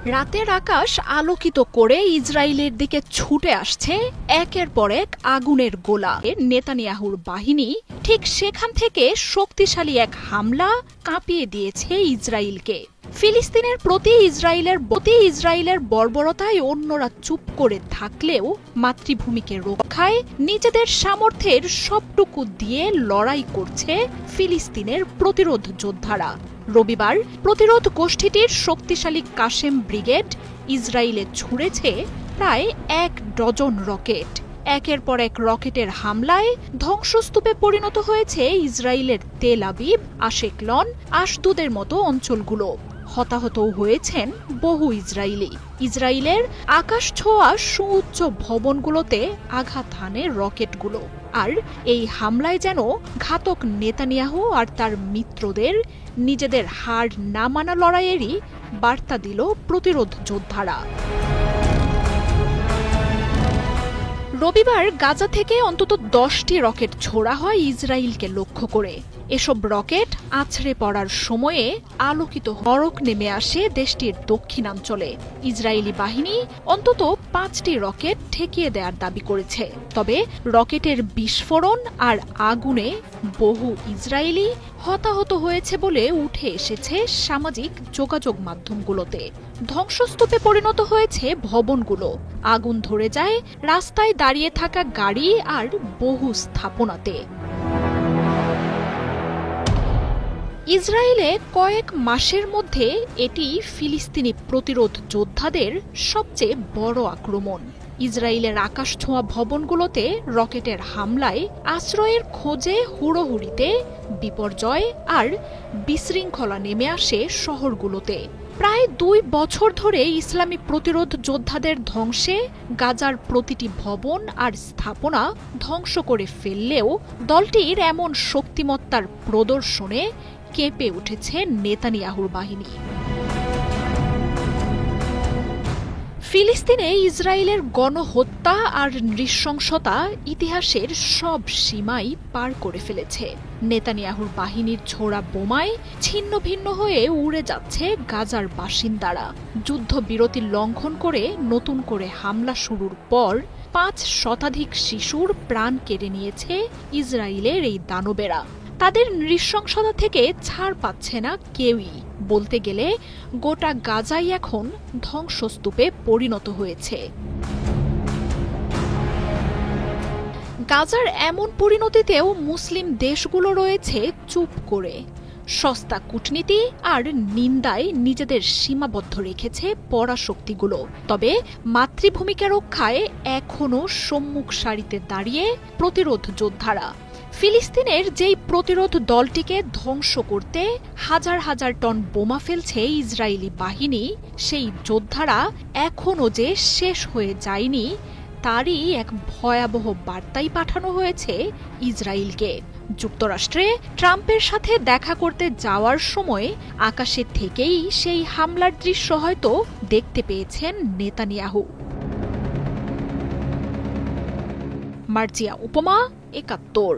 রাতের আকাশ আলোকিত করে ইসরায়েলের দিকে ছুটে আসছে একের পর এক আগুনের গোলা। নেতানিয়াহুর বাহিনী ঠিক সেখান থেকে শক্তিশালী এক হামলা কাঁপিয়ে দিয়েছে ইসরায়েলকে। ফিলিস্তিনের প্রতি ইসরায়েলের বর্বরতায় অন্যরা চুপ করে থাকলেও মাতৃভূমিকে রক্ষায় নিজেদের সামর্থ্যের সবটুকু দিয়ে লড়াই করছে ফিলিস্তিনের প্রতিরোধ যোদ্ধারা। রবিবার প্রতিরোধ গোষ্ঠীটির শক্তিশালী কাশেম ব্রিগেড ইসরায়েলে ছুড়েছে প্রায় 1 ডজন রকেট। একের পর এক রকেটের হামলায় ধ্বংসস্তূপে পরিণত হয়েছে ইসরায়েলের তেল আবিব, আশেকলন, আশদুদের মতো অঞ্চলগুলো। হতাহতও হয়েছেন বহু ইসরায়েলি। ইসরায়েলের আকাশ ছোঁয়া সুউচ্চ ভবনগুলোতে আঘাত হানে রকেটগুলো। আর এই হামলায় যেন ঘাতক নেতানিয়াহু আর তার মিত্রদের নিজেদের হার না মানা লড়াইয়েরই বার্তা দিল প্রতিরোধ যোদ্ধারা। রবিবার গাজা থেকে অন্তত 10টি রকেট ছোড়া হয় ইসরায়েলকে লক্ষ্য করে। এসব রকেট আছড়ে পড়ার সময়ে আলোকিত নরক নেমে আসে দেশটির দক্ষিণাঞ্চলে। ইসরায়েলি বাহিনী অন্তত 5টি রকেট ঠেকিয়ে দেওয়ার দাবি করেছে। তবে রকেটের বিস্ফোরণ আর আগুনে বহু ইসরায়েলি হতাহত হয়েছে বলে উঠে এসেছে সামাজিক যোগাযোগ মাধ্যমগুলোতে। ধ্বংসস্তূপে পরিণত হয়েছে ভবনগুলো, আগুন ধরে যায় রাস্তায় দাঁড়িয়ে থাকা গাড়ি আর বহু স্থাপনাতে। ইসরায়েলে কয়েক মাসের মধ্যে এটি ফিলিস্তিনি প্রতিরোধ যোদ্ধাদের সবচেয়ে বড় আক্রমণ। ইসরায়েলের আকাশ ছোঁয়া ভবনগুলোতে রকেটের হামলায় আশ্রয়ের খোঁজে হুড়োহুড়িতে বিপর্যয় আর বিশৃঙ্খলা নেমে আসে শহরগুলোতে। প্রায় 2 বছর ধরে ইসলামী প্রতিরোধ যোদ্ধাদের ধ্বংসে গাজার প্রতিটি ভবন আর স্থাপনা ধ্বংস করে ফেললেও দলটির এমন শক্তিমত্তার প্রদর্শনে কেঁপে উঠেছে নেতানিয়াহুর বাহিনী। ফিলিস্তিনে ইসরায়েলের গণহত্যা আর নৃশংসতা ইতিহাসের সব সীমাই পার করে ফেলেছে। নেতানিয়াহুর বাহিনীর ছোড়া বোমায় ছিন্ন ভিন্ন হয়ে উড়ে যাচ্ছে গাজার বাসিন্দারা। যুদ্ধবিরতি লঙ্ঘন করে নতুন করে হামলা শুরুর পর 5 শতাধিক শিশুর প্রাণ কেড়ে নিয়েছে ইসরায়েলের এই দানবেরা। তাদের নৃশংসতা থেকে ছাড় পাচ্ছে না কেউই। বলতে গেলে গোটা গাজাই এখন ধ্বংসস্তূপে পরিণত হয়েছে। গাজার এমন পরিণতিতেও মুসলিম দেশগুলো রয়েছে চুপ করে। সস্তা কূটনীতি আর নিন্দায় নিজেদের সীমাবদ্ধ রেখেছে পরাশক্তিগুলো। তবে মাতৃভূমিকে রক্ষায় এখনও সম্মুখ সারিতে দাঁড়িয়ে প্রতিরোধ যোদ্ধারা। ফিলিস্তিনের যেই প্রতিরোধ দলটিকে ধ্বংস করতে হাজার হাজার টন বোমা ফেলছে ইসরায়েলি বাহিনী, সেই যোদ্ধারা এখনও যে শেষ হয়ে যায়নি তারই এক ভয়াবহ বার্তাই পাঠানো হয়েছে ইসরায়েলকে। যুক্তরাষ্ট্রে ট্রাম্পের সাথে দেখা করতে যাওয়ার সময় আকাশে থেকেই সেই হামলার দৃশ্য হয়তো দেখতে পেয়েছেন নেতানিয়াহু। মার্জিয়া উপমা, ৭১।